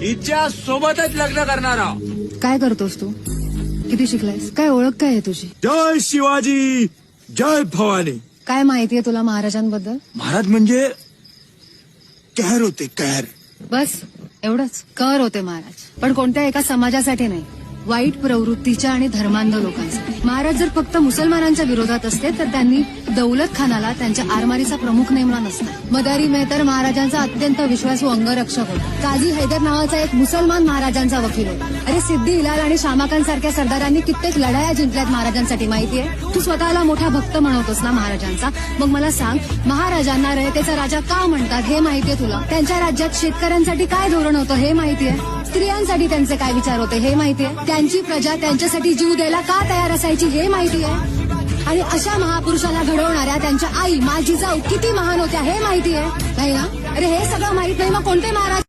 हिच्या सोबतच लग्न करणार आहोत. काय करतोस तू? किती शिकलायस? काय ओळख काय आहे तुझी? जय शिवाजी, जय भवानी. काय माहितीये तुला महाराजांबद्दल? महाराज म्हणजे कहर होते, कहर. बस एवढंच? कर होते महाराज, पण कोणत्या एका समाजासाठी नाही, वाईट प्रवृत्तीच्या आणि धर्मांध लोकांसाठी. महाराज जर फक्त मुसलमानांच्या विरोधात असते तर त्यांनी दौलत खानाला त्यांच्या आरमारीचा प्रमुख नेमला नसता. मदारी मेहतर महाराजांचा अत्यंत विश्वासू अंगरक्षक होता. काझी हैदर नावाचा एक मुसलमान महाराजांचा वकील होता. अरे सिद्दी हिलाल आणि शामाखान सारख्या सरदारांनी कित्येक लढाया जिंकल्यात महाराजांसाठी, माहितीये? तू स्वतःला मोठा भक्त म्हणवतोस ना महाराजांचा, मग मला सांग, महाराजांना रयतेचा राजा का म्हणतात हे माहितीये तुला? त्यांच्या राज्यात शेतकऱ्यांसाठी काय धोरण होतं हे माहितीये? स्त्रियांसाठी त्यांचे काय विचार होते हे माहितीये? त्यांची प्रजा त्यांच्यासाठी जीव द्यायला का तयार असायची हे माहितीये? आणि अशा महापुरुषाला घडवणाऱ्या त्यांच्या आई माझी जाऊ किती महान होत्या हे माहितीये? नाही ना? अरे हे सगळं माहित नाही, मग कोणते महाराज